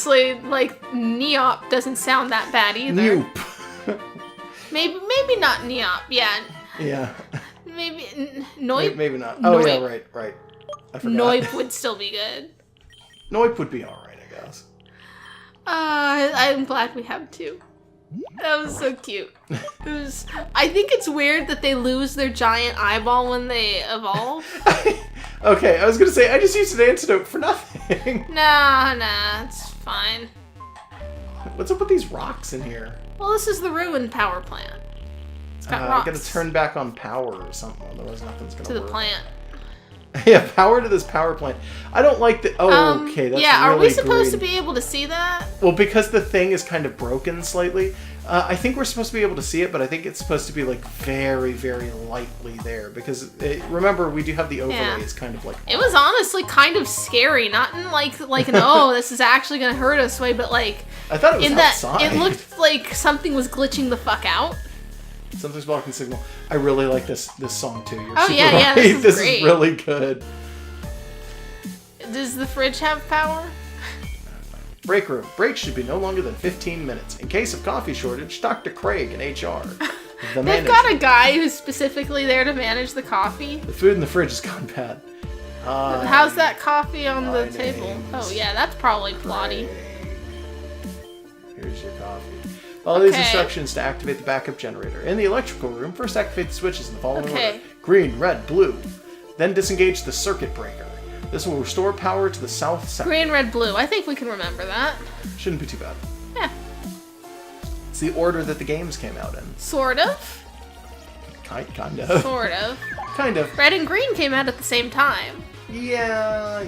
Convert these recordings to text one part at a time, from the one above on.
honestly, like, Neop doesn't sound that bad either. Nope. Maybe not Neop, yeah. Yeah. Maybe Noip? Maybe not. Noip. Oh, yeah, right. I forgot. Noip would still be good. Noip would be alright, I guess. I'm glad we have two. That was so cute. I think it's weird that they lose their giant eyeball when they evolve. Okay, I was gonna say, I just used an antidote for nothing. Nah, it's fine. What's up with these rocks in here? Well, this is the ruined power plant. It's got rocks. I gotta turn back on power or something, otherwise nothing's gonna work. To the plant. Yeah, power to this power plant. I don't like the... Oh, okay, that's yeah, really are we supposed green. to be able to see that? Well, because the thing is kind of broken slightly, I think we're supposed to be able to see it, but I think it's supposed to be, like, very, very lightly there. Because, remember, we do have the overlays kind of, like... It was honestly kind of scary. Not in, like an, oh, this is actually going to hurt us way, but, like... I thought it was outside. It looked like something was glitching the fuck out. Something's blocking signal. I really like this song too. You're super yeah, right. this is great. Is really good. Does the fridge have power? Break room. Breaks should be no longer than 15 minutes. In case of coffee shortage, talk to Craig in HR. They've got a guy who's specifically there to manage the coffee. The food in the fridge has gone bad. How's that coffee on the table? Oh yeah, that's probably plotty. Here's your coffee. Follow these instructions to activate the backup generator. In the electrical room, first activate the switches in the following order. Green, red, blue. Then disengage the circuit breaker. This will restore power to the south sector. Green, red, blue. I think we can remember that. Shouldn't be too bad. Yeah. It's the order that the games came out in. Sort of. Kind of. Sort of. Kind of. Red and green came out at the same time. Yeah.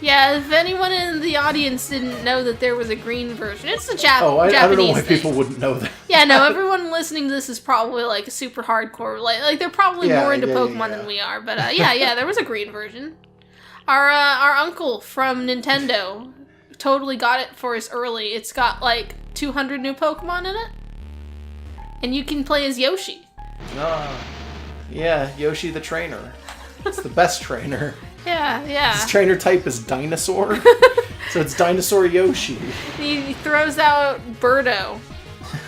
Yeah, if anyone in the audience didn't know that there was a green version, it's the Japanese I don't know why thing. people wouldn't know that. Yeah, no, everyone listening to this is probably like a super hardcore. Like they're probably more into Pokemon than we are. But yeah, there was a green version. Our uncle from Nintendo totally got it for us early. It's got like 200 new Pokemon in it, and you can play as Yoshi. Yeah, Yoshi the trainer. It's the best trainer. Yeah. His trainer type is dinosaur, so it's Dinosaur Yoshi. He throws out Birdo,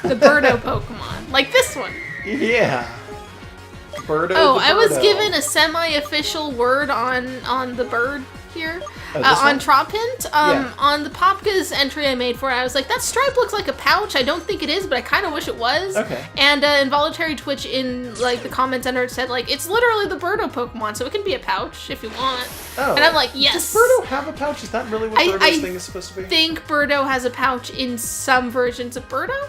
the Birdo Pokemon, like this one. Yeah. Birdo. I was given a semi-official word on the bird here. On Tropint, on the Popkas entry I made for it, I was like, that stripe looks like a pouch. I don't think it is, but I kind of wish it was. Okay. And Involuntary Twitch in like the comments under it said like, it's literally the Birdo Pokemon, so it can be a pouch if you want. Oh. And I'm like, yes. Does Birdo have a pouch? Is that really what Birdo's thing is supposed to be? I think Birdo has a pouch in some versions of Birdo.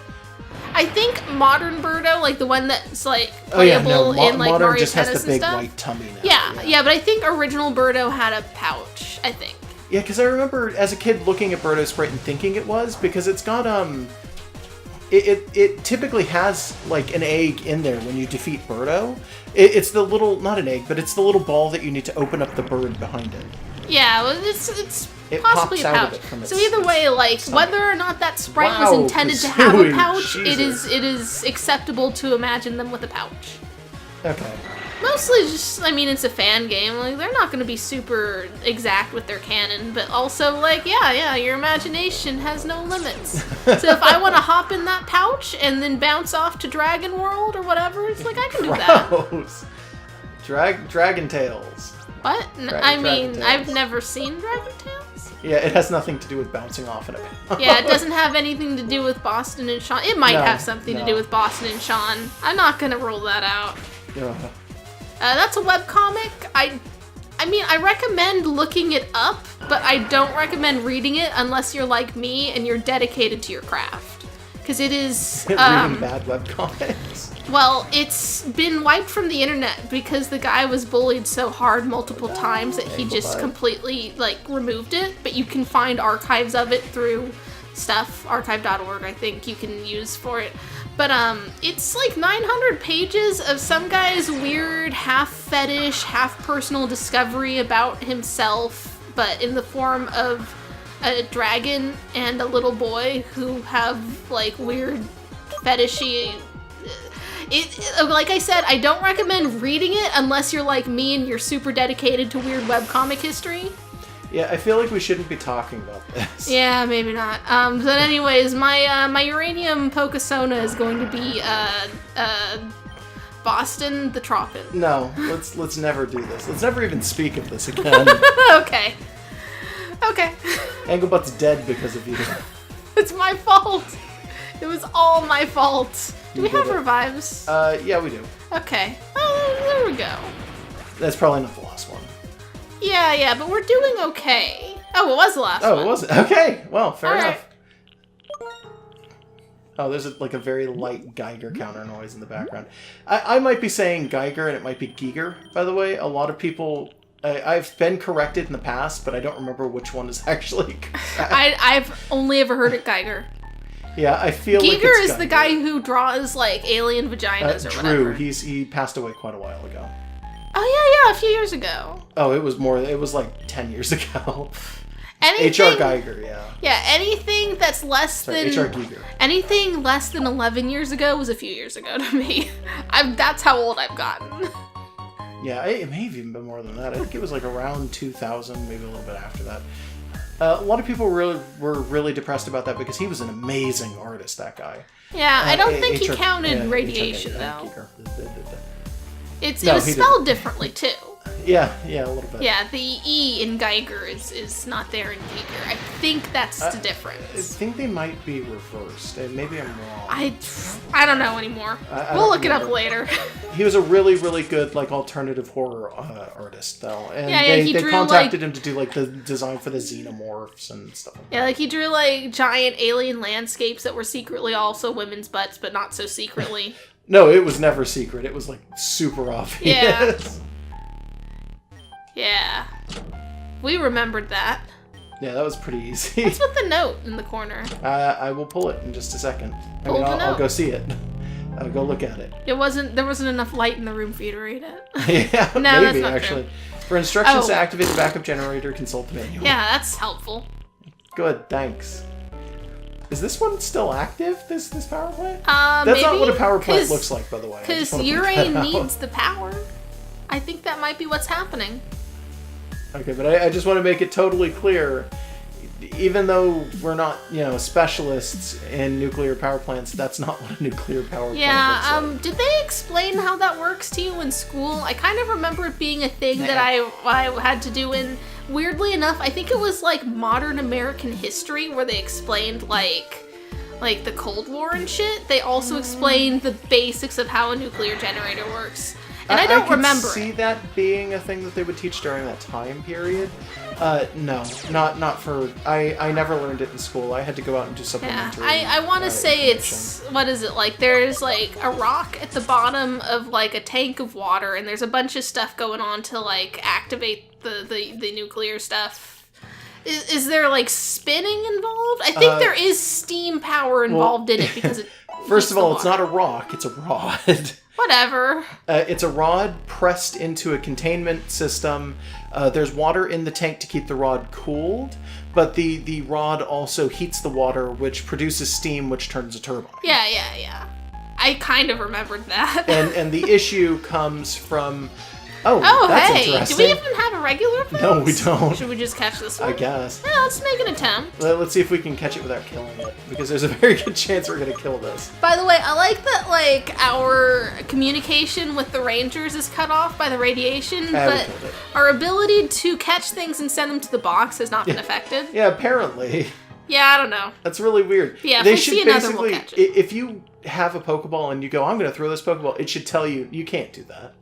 I think modern Birdo, like the one that's like playable in like modern Mario just has Tennis the big and stuff. white tummy now. Yeah, but I think original Birdo had a pouch, I think. Yeah, because I remember as a kid looking at Birdo Sprite and thinking it was, because it's got, it typically has, like, an egg in there when you defeat Birdo. It's the little, not an egg, but it's the little ball that you need to open up the bird behind it. Yeah, well, it's possibly a pops pouch. out of it So either way, like, stomach. whether or not that Sprite was intended to have a pouch, it is acceptable to imagine them with a pouch. Okay. Mostly just, I mean, it's a fan game. Like, they're not going to be super exact with their canon, but also, like, yeah, your imagination has no limits. So if I want to hop in that pouch and then bounce off to Dragon World or whatever, it's like, I can do that. Dragon Tales. What? I mean, I've never seen Dragon Tales. Yeah, it has nothing to do with bouncing off in a pouch. Yeah, it doesn't have anything to do with Boston and Sean. It might have something to do with Boston and Sean. I'm not going to rule that out. That's a webcomic. I mean, I recommend looking it up, but I don't recommend reading it unless you're like me and you're dedicated to your craft. Because it is... reading bad webcomics? Well, it's been wiped from the internet because the guy was bullied so hard multiple times that he just completely, like, removed it. But you can find archives of it through stuff, archive.org, I think you can use for it. But it's like 900 pages of some guy's weird half fetish, half personal discovery about himself, but in the form of a dragon and a little boy who have like weird fetishy. Like I said, I don't recommend reading it unless you're like me and you're super dedicated to weird webcomic history. Yeah, I feel like we shouldn't be talking about this. Yeah, maybe not. But anyways, my uranium Pokasona is going to be Boston the Tropic. No, let's never do this. Let's never even speak of this again. Okay. Anglebutt's dead because of you. It's my fault. It was all my fault. Do we have revives? Yeah, we do. Okay. Oh, there we go. That's probably not the last one. Yeah, but we're doing okay. Oh, it was the last one. Oh, it was? Okay, well, fair enough. Right. Oh, there's a very light Geiger counter noise in the background. I might be saying Geiger and it might be Geiger, by the way. A lot of people... I've been corrected in the past, but I don't remember which one is actually correct. I've only ever heard it Geiger. Yeah, I feel like Geiger it's is the guy who draws, like, alien vaginas or whatever. Drew, he passed away quite a while ago. Oh, yeah, a few years ago. Oh, it was like 10 years ago. Anything, H.R. Geiger, yeah. Yeah, anything that's less than... H.R. Geiger. Anything less than 11 years ago was a few years ago to me. That's how old I've gotten. Yeah, it may have even been more than that. I think it was like around 2000, maybe a little bit after that. A lot of people were really depressed about that because he was an amazing artist, that guy. Yeah, I don't think he counted radiation, though. It was spelled differently, too. Yeah, a little bit. Yeah, the E in Geiger is not there in Geiger. I think that's the difference. I think they might be reversed. Maybe I'm wrong. I don't know anymore. We'll look it up later. He was a really, really good like alternative horror artist, though. And they drew, contacted him to do like the design for the xenomorphs and stuff like that. Yeah, like he drew like giant alien landscapes that were secretly also women's butts, but not so secretly. No, it was never secret. It was like super obvious. Yeah. We remembered that. Yeah, that was pretty easy. What's with the note in the corner? I will pull it in just a second. I'll go see it. I'll go look at it. There wasn't enough light in the room for you to read it. Yeah, no, maybe, that's not actually. true. For instructions to activate the backup generator, consult the manual. Yeah, that's helpful. Good, thanks. Is this one still active, this power plant? That's maybe, not what a power plant looks like, by the way. Because Uranium needs the power. I think that might be what's happening. Okay, but I just want to make it totally clear, even though we're not, specialists in nuclear power plants, that's not what a nuclear power plant looks like. Did they explain how that works to you in school? I kind of remember it being a thing that I had to do in, weirdly enough, I think it was like modern American history where they explained like the Cold War and shit. They also explained the basics of how a nuclear generator works. And I don't remember I could see that being a thing that they would teach during that time period. No, not for... I never learned it in school. I had to go out and do supplementary. Yeah, I want to say it's... What is it? Like, there's, like, a rock at the bottom of, like, a tank of water, and there's a bunch of stuff going on to, like, activate the nuclear stuff. Is there, like, spinning involved? I think there is steam power involved in it because it... First of all, it's not a rock, it's a rod. Whatever. It's a rod pressed into a containment system. There's water in the tank to keep the rod cooled, but the rod also heats the water, which produces steam, which turns a turbine. Yeah. I kind of remembered that. And the issue comes from... Oh, that's hey! interesting. Do we even have a regular fence? No, we don't. Should we just catch this one? I guess. Yeah, let's make an attempt. Let's see if we can catch it without killing it, because there's a very good chance we're going to kill this. By the way, I like that, like, our communication with the Rangers is cut off by the radiation, but our ability to catch things and send them to the box has not been affected. Yeah, apparently. Yeah, I don't know. That's really weird. But yeah, if we see another, we'll catch it. If you have a Pokeball and you go, I'm going to throw this Pokeball, it should tell you, you can't do that.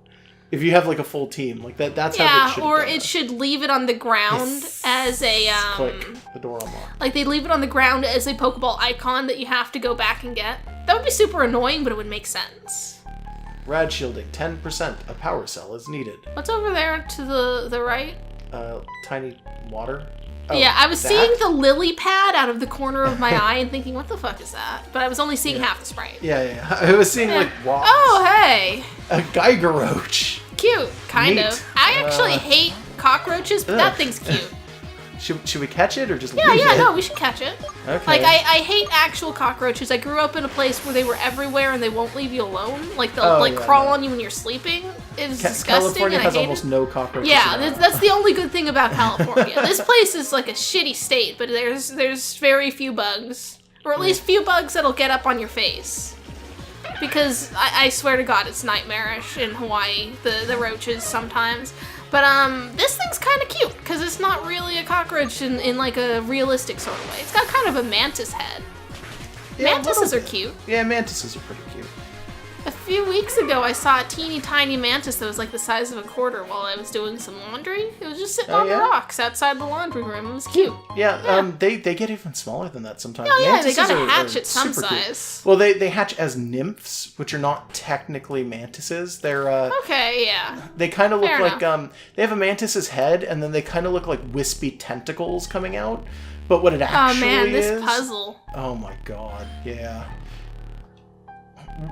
If you have like a full team, like that's how it should. Yeah, or it should leave it on the ground as a click the door unlocked. Like they leave it on the ground as a Pokeball icon that you have to go back and get. That would be super annoying, but it would make sense. Rad shielding, 10%. A power cell is needed. What's over there to the right? Tiny water. Oh, yeah, I was seeing the lily pad out of the corner of my eye and thinking, what the fuck is that? But I was only seeing half the sprite. Yeah. I was seeing like rocks. Oh, hey. A Geiger roach. Cute, kind of. I actually hate cockroaches, but that thing's cute. Should we catch it or just leave it? No, we should catch it. Okay. Like, I hate actual cockroaches. I grew up in a place where they were everywhere and they won't leave you alone. Like, they'll crawl on you when you're sleeping. It's disgusting. California and has I hate almost it. no cockroaches. Yeah, that's the only good thing about California. This place is like a shitty state, but there's very few bugs. Or at least few bugs that'll get up on your face. Because I swear to God, it's nightmarish in Hawaii, the roaches sometimes. But this thing's kind of cute, because it's not really a cockroach in like a realistic sort of way. It's got kind of a mantis head. Yeah, mantises are cute. Yeah, mantises are pretty cute. A few weeks ago, I saw a teeny tiny mantis that was like the size of a quarter while I was doing some laundry. It was just sitting on the rocks outside the laundry room. It was cute. Yeah. They get even smaller than that sometimes. Oh yeah, they gotta hatch at some size. Cute. Well, they hatch as nymphs, which are not technically mantises. They're okay, yeah. They kind of look like they have a mantis's head, and then they kind of look like wispy tentacles coming out. But what it actually is... Oh man, this puzzle. Oh my god, yeah.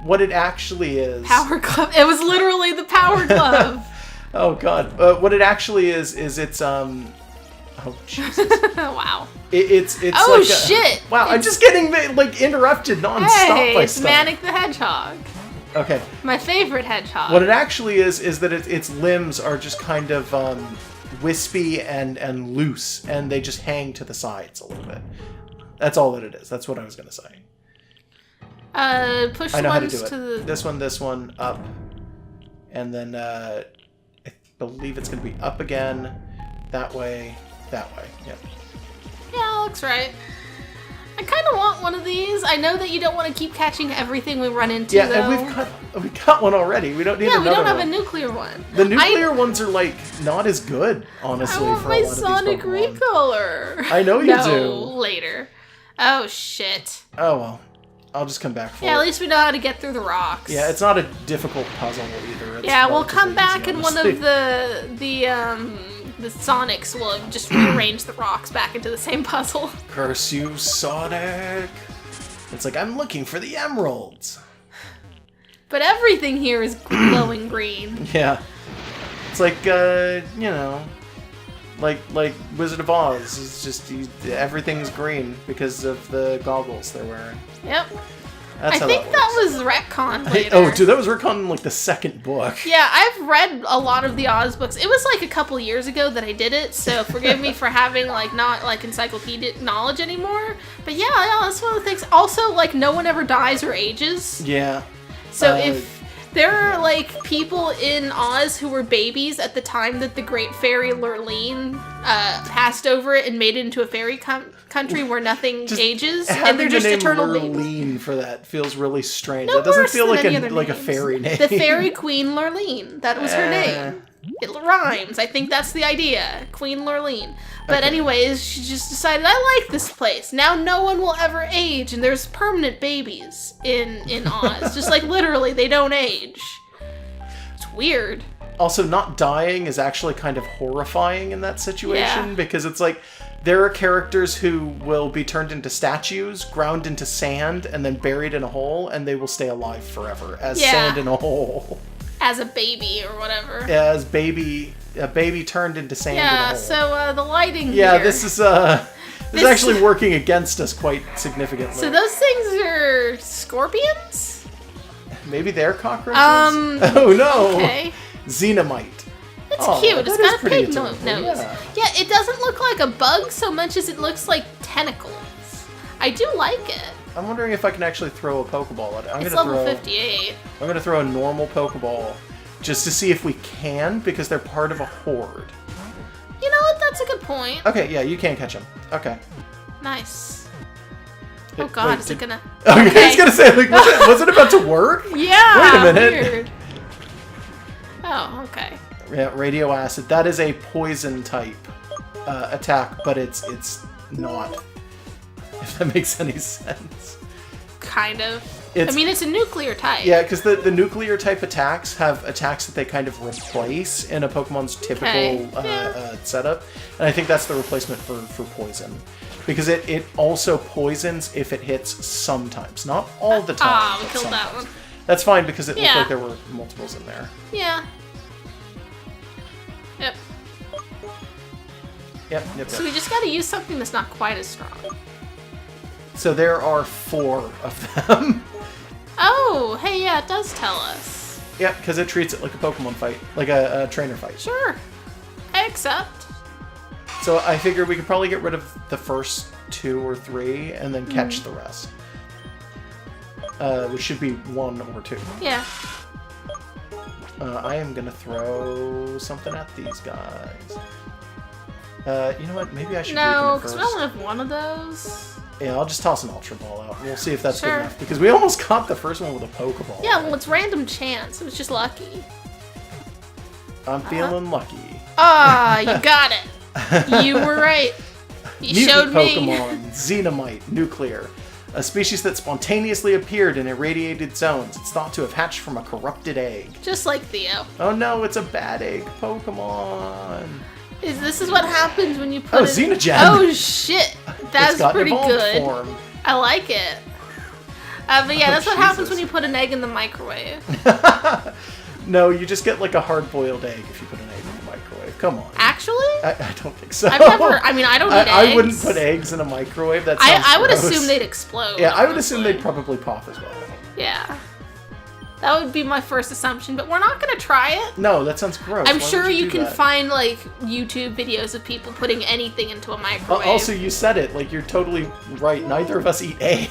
What it actually is... Power glove. It was literally the power glove. Oh god. What it actually is it's Oh Jesus. Wow. It's oh like shit. Wow, I'm just getting like interrupted nonstop by it's stuff. Manic the Hedgehog. Okay. My favorite hedgehog. What it actually is that its limbs are just kind of wispy and loose, and they just hang to the sides a little bit. That's all that it is. That's what I was gonna say. Push I know the how to ones do it. This one, up. And then, I believe it's going to be up again. That way. Yep. Yeah, looks right. I kind of want one of these. I know that you don't want to keep catching everything we run into, yeah, though. and we got one already. We don't need another one. Yeah, we don't have a nuclear one. The nuclear ones are, like, not as good, honestly, I want for my a lot Sonic of these Pokemon. Recolor. I know you do. Later. Oh, shit. Oh, well. I'll just come back for it. Yeah, at least we know how to get through the rocks. Yeah, it's not a difficult puzzle either. It's we'll come back easy, and one of the Sonics will just rearrange the rocks back into the same puzzle. Curse you, Sonic! It's like, I'm looking for the emeralds. But everything here is glowing green. Yeah. It's like, like Wizard of Oz. It's just, everything's green because of the goggles they're wearing. Yep. That's I think that was retcon later. Oh, dude, that was retcon in, like, the second book. Yeah, I've read a lot of the Oz books. It was, like, a couple years ago that I did it, so forgive me for having, like, not, like, encyclopedic knowledge anymore. But yeah, that's one of the things. Also, like, no one ever dies or ages. Yeah. So if there are, like, people in Oz who were babies at the time that the Great Fairy Lurleen passed over it and made it into a fairy country where nothing ages, and they're just eternal babies. Lurleen for that feels really strange. No, that doesn't worse feel than like any other a names. fairy name. The Fairy Queen Lurleen. That was her name. It rhymes. I think that's the idea. Queen Lurleen. But anyways, she just decided, I like this place. Now no one will ever age, and there's permanent babies in Oz. Just like literally, they don't age. It's weird. Also, not dying is actually kind of horrifying in that situation, because it's like, there are characters who will be turned into statues, ground into sand, and then buried in a hole, and they will stay alive forever as sand in a hole. As a baby or whatever. Yeah, as a baby turned into sand in a hole. Yeah, so the lighting here. This is actually working against us quite significantly. So those things are scorpions? Maybe they're cockroaches? Oh no! Okay. Xenomite. It's cute. It's got a pig nose. Yeah, it doesn't look like a bug so much as it looks like tentacles. I do like it. I'm wondering if I can actually throw a Pokeball at it. It's level 58. I'm gonna throw a normal Pokeball just to see if we can, because they're part of a horde. You know what? That's a good point. Okay, yeah, you can catch them. Okay. Nice. Oh god, is it gonna... Okay, I was gonna say, like, was it about to work? Yeah, wait a minute. Weird. Oh, okay. Yeah, radio acid. That is a poison type attack, but it's not. If that makes any sense. Kind of. I mean, it's a nuclear type. Yeah, because the nuclear type attacks have attacks that they kind of replace in a Pokemon's typical setup. And I think that's the replacement for poison. Because it also poisons if it hits sometimes. Not all the time. We killed that one. That's fine, because it looked like there were multiples in there. Yeah. Yep. Yep. So we just got to use something that's not quite as strong. So there are 4 of them. Oh, hey, yeah, it does tell us. Yep, because it treats it like a Pokemon fight, like a trainer fight. Sure. I accept. So I figured we could probably get rid of the first 2 or 3 and then catch the rest. Which should be 1 or 2. Yeah. I am going to throw something at these guys. You know what? Maybe I should No, because we only have 1 of those. Yeah, I'll just toss an Ultra Ball out. We'll see if that's Sure. good enough. Because we almost caught the first one with a Pokeball. Yeah, well, it's random chance. It was just lucky. I'm feeling lucky. Ah, you got it. You were right. You showed me. Pokemon, Xenomite, Nuclear. A species that spontaneously appeared in irradiated zones. It's thought to have hatched from a corrupted egg. Just like Theo. Oh no, it's a bad egg Pokemon. This is what happens when you put Xenogen! Oh shit! That's pretty good. Form. I like it. But yeah, that's what happens when you put an egg in the microwave. No, you just get like a hard-boiled egg if you put an egg in the microwave. Come on. Actually? I don't think so. I've never. I mean, I don't eat eggs. I wouldn't put eggs in a microwave. That sounds I would gross. assume they'd explode. Yeah, I would assume they'd probably pop as well. Yeah. That would be my first assumption, but we're not going to try it. No, that sounds gross. I'm Why sure would you can that? find, like, YouTube videos of people putting anything into a microwave. Also, you said it. Like, you're totally right. Neither of us eat eggs.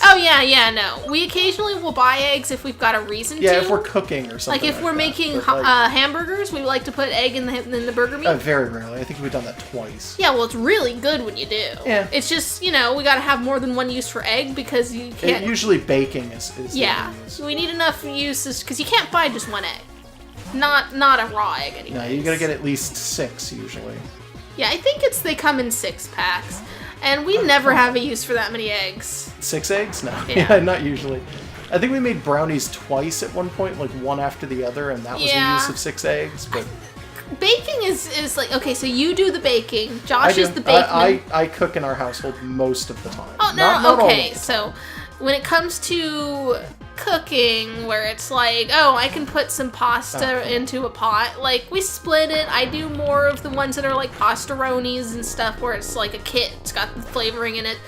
Oh, yeah, no. We occasionally will buy eggs if we've got a reason to. Yeah, if we're cooking or something. Like, if we're making like, hamburgers, we like to put egg in the burger meat. Very rarely. I think we've done that twice. Yeah, well, it's really good when you do. Yeah. It's just, we got to have more than one use for egg because you can't... Usually baking is yeah. We need enough uses because you can't buy just one egg. Not a raw egg anyways. No, you gotta get at least 6 usually. Yeah, I think they come in 6 packs. And we never have a use for that many eggs. 6 eggs? No. Yeah. Not usually. I think we made brownies twice at one point, like one after the other, and that was the use of 6 eggs. But baking is like, okay, so you do the baking. Josh is the bakeman. I cook in our household most of the time. Oh, no, not okay. So when it comes to cooking, where it's like, oh, I can put some pasta into a pot, like, we split it. I do more of the ones that are like pastaronis and stuff, where it's like a kit. It's got the flavoring in it.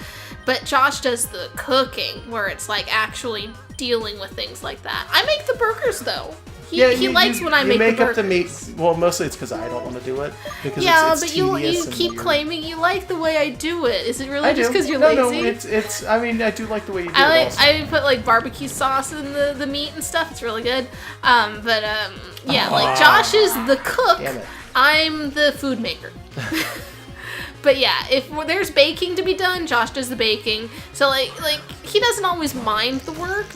But Josh does the cooking, where it's like actually dealing with things like that. I make the burgers, though. He likes when I make the burgers. You make up the meat. Well, mostly it's because I don't want to do it. Because it's but you keep claiming you like the way I do it. Is it really just because you're lazy? No, it's. I mean, I do like the way you do it. I put like barbecue sauce in the meat and stuff. It's really good. Like Josh is the cook. I'm the food maker. But yeah, if there's baking to be done, Josh does the baking. So like he doesn't always mind the work.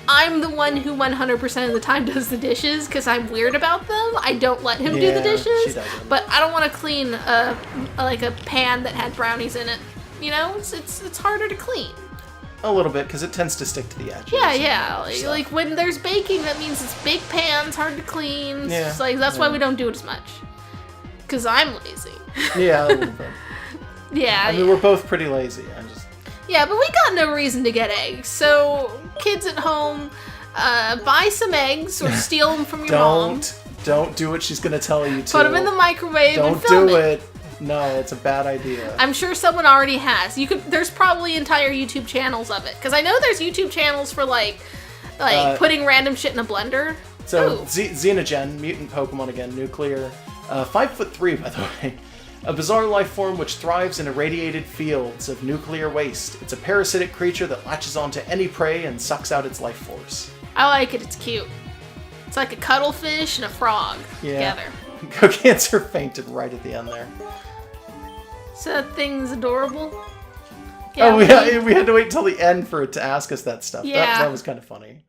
I'm the one who 100% of the time does the dishes because I'm weird about them. I don't let him do the dishes. But I don't want to clean a pan that had brownies in it. It's harder to clean. A little bit because it tends to stick to the edges. Yeah. Like when there's baking, that means it's big pans, hard to clean. Yeah. So, that's why we don't do it as much. Because I'm lazy. Yeah, a little bit. Yeah. I mean, we're both pretty lazy. Yeah, but we got no reason to get eggs. So, kids at home, buy some eggs or steal them from your mom. Don't do what she's going to tell you to. Put them in the microwave and film it. Don't do it. No, it's a bad idea. I'm sure someone already has. There's probably entire YouTube channels of it. Because I know there's YouTube channels for, like putting random shit in a blender. So, Xenogen, mutant Pokemon again, nuclear. 5'3", by the way. A bizarre life form which thrives in irradiated fields of nuclear waste. It's a parasitic creature that latches onto any prey and sucks out its life force. I like it. It's cute. It's like a cuttlefish and a frog together. Cocancer fainted right at the end there. So that thing's adorable. Yeah, we had to wait till the end for it to ask us that stuff. Yeah. That was kind of funny.